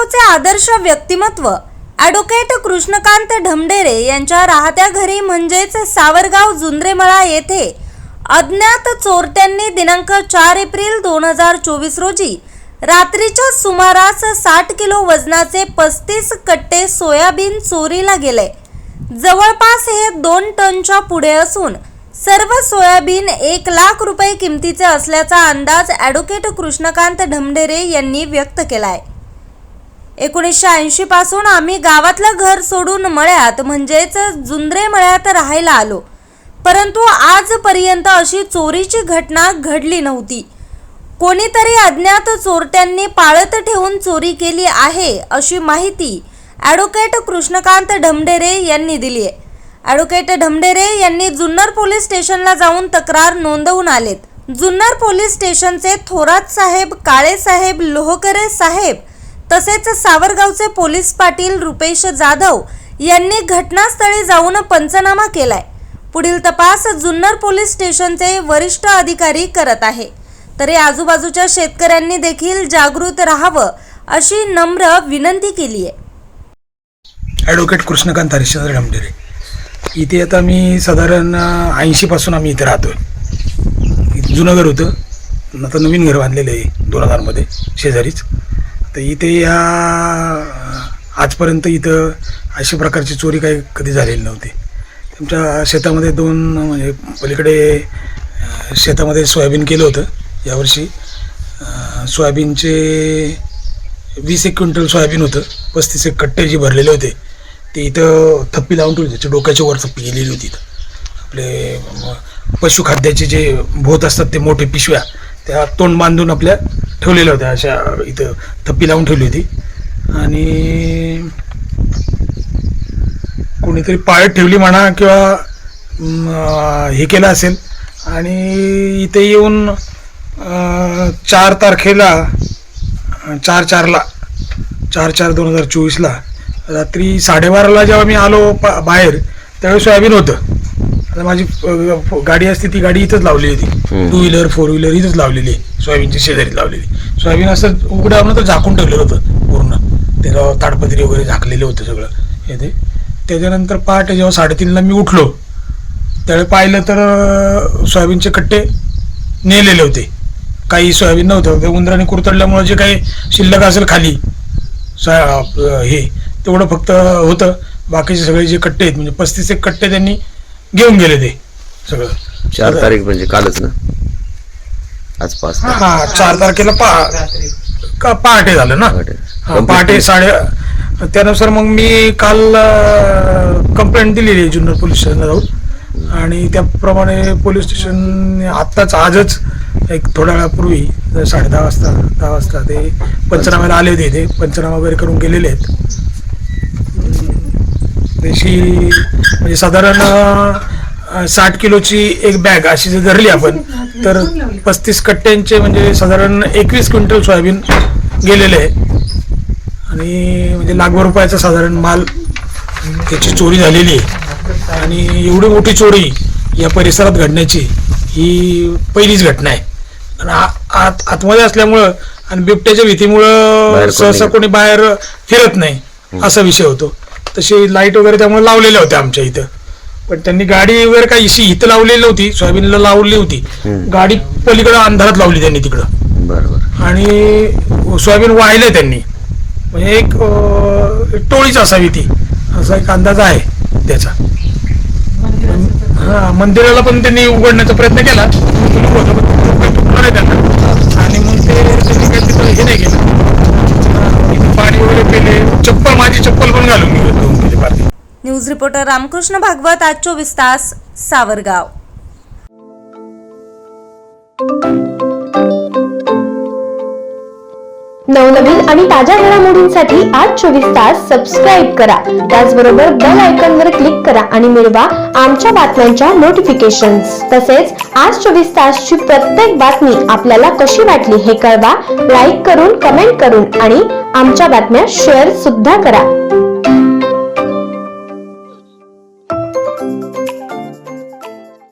सावरगावचे आदर्श व्यक्तिमत्व ॲडव्होकेट कृष्णकांत ढमढेरे यांच्या राहत्या घरी म्हणजेच सावरगाव जुंद्रेमळा येथे अज्ञात चोरट्यांनी दिनांक 4 एप्रिल 2024 रोजी रात्रीच्या सुमारास 60 किलो वजनाचे 35 कट्टे सोयाबीन चोरीला गेले। जवळपास हे 2 टनच्या पुढे असून सर्व सोयाबीन 1 लाख रुपये किमतीचे असल्याचा अंदाज ॲडव्होकेट कृष्णकांत ढमढेरे यांनी व्यक्त केलाय। 1980 पासून आम्ही गावातलं घर सोडून मळ्यात म्हणजेच जुंद्रे मळ्यात राहायला आलो, परंतु आजपर्यंत अशी चोरीची घटना घडली नव्हती। कोणीतरी अज्ञात चोरट्यांनी पाळत ठेवून चोरी केली आहे अशी माहिती ॲडव्होकेट कृष्णकांत ढमढेरे यांनी दिली आहे। ॲडव्होकेट ढमढेरे यांनी जुन्नर पोलीस स्टेशनला जाऊन तक्रार नोंदवून आलेत। जुन्नर पोलीस स्टेशनचे थोरात साहेब, काळे साहेब, लोहकरे साहेब तसेच सावरगावचे पोलीस पाटील रुपेश जाधव यांनी घटनास्थळी जाऊन पंचनामा केलाय। पुढील तपास जुन्नर पोलीस स्टेशनचे वरिष्ठ अधिकारी करत आहे। तरी आजूबाजूच्या शेतकऱ्यांनी देखील जागृत राहावं अशी नम्र विनंती केली आहे। ॲडव्होकेट कृष्णकांत हरिश्चंद्र ढमढेरे इथे आता मी साधारण 80 पासून आम्ही इथे राहतोय। जुनं घर होतं, आता नवीन घर बांधलेलं आहे 2000 मध्ये शेजारीच। तर इथे या आजपर्यंत इथं अशा प्रकारची चोरी काही कधी झालेली नव्हती। तुमच्या शेतामध्ये 2 म्हणजे पलीकडे शेतामध्ये सोयाबीन केलं होतं। यावर्षी सोयाबीनचे 20 क्विंटल सोयाबीन होतं, 35 कट्टे जे भरलेले होते ते इथं थप्पी लावून ठेवली, त्याच्या डोक्याच्या वर थप्पी गेलेली होती। आपले पशुखाद्याचे जे भोत असतात ते मोठे पिशव्या त्या तोंड बांधून आपल्या ठेवलेल्या होत्या, अशा इथं थप्पी लावून ठेवली होती। आणि कोणीतरी पाळत ठेवली म्हणा किंवा हे केलं असेल। आणि इथे येऊन 4 तारखेला 4/4/2024 रात्री 12:30 जेव्हा मी आलो बाहेर त्यावेळी सोयाबीन होतं। आता माझी गाडी असते ती गाडी इथंच लावलेली होती, 2 व्हीलर 4 व्हीलर इथंच लावलेली, सोयाबीनची शेजारी लावलेली। सोयाबीन असं उघड्यावर तर झाकून ठेवलेलं होतं पूर्ण, त्याला ताडपत्री वगैरे झाकलेलं होतं सगळं येते। त्याच्यानंतर पहाटे जेव्हा 3:30ला मी उठलो त्यावेळी पाहिलं तर सोयाबीनचे कट्टे नेलेले होते, काही सोयाबीन नव्हतं। ते उंदराने कुरतडल्यामुळे जे काही शिल्लक असेल खाली हे तेवढं फक्त होतं, बाकीचे सगळे जे कट्टे आहेत म्हणजे 35 कट्टे त्यांनी घेऊन गेले ते सगळं। 4 तारीख म्हणजे कालच ना, आज 5 हा 4 तारखेला पहाटे झालं ना, पहाटे 3:30। त्यानुसार मग मी काल कंप्लेंट दिलेली आहे जुन्नर पोलीस स्टेशनला जाऊन, आणि त्याप्रमाणे पोलीस स्टेशन आजच एक थोड्या वेळापूर्वी 10:30 वाजता ते पंचनाम्याला आले होते। ते पंचनामा वगैरे करून गेलेले आहेत। तशी म्हणजे साधारण 60 किलोची एक बॅग अशी जर धरली आपण तर 35 कट्ट्यांचे म्हणजे साधारण 21 क्विंटल सोयाबीन गेलेले आहे। आणि म्हणजे लाखभर रुपयाचा साधारण माल त्याची चोरी झालेली आहे। आणि एवढी मोठी चोरी या परिसरात घडण्याची ही पहिलीच घटना आहे। आणि आतमध्ये असल्यामुळं आणि बिबट्याच्या भीतीमुळं सहसा कोणी बाहेर फिरत नाही असा विषय होतो। तशी लाईट वगैरे त्यामुळे लावलेल्या होत्या आमच्या इथं, पण त्यांनी गाडी वगैरे काही इथं लावलेली नव्हती, सोयाबीनला लावली होती गाडी, पलीकडं अंधारात लावली त्यांनी तिकडं। बरोबर। आणि सोयाबीन वाहिले त्यांनी, म्हणजे एक टोळीच असावी ती असा एक अंदाज आहे त्याचा। हा मंदिराला पण त्यांनी उघडण्याचा प्रयत्न केला त्यांना, आणि मग ते त्यांनी काही तिथं हे नाही केलं, पाणी वगैरे पेले, माझी चप्पल पण घालून गेले party. News reporter Ramkrishna Bhagwat, आज 24 तास, सावरगाव। नवनवीन आणि ताज्या घडामोडींसाठी आज 24 तास सबस्क्राईब करा। त्याचबरोबर बेल आयकॉनवर क्लिक करा आणि मिळवा आमच्या बातम्यांच्या नोटिफिकेशन्स। तसेच आज 24 तासची प्रत्येक बातमी आपल्याला कशी वाटली हे कळवा, लाईक करून, कमेंट करून आणि आमच्या बातम्या शेअर सुद्धा करा।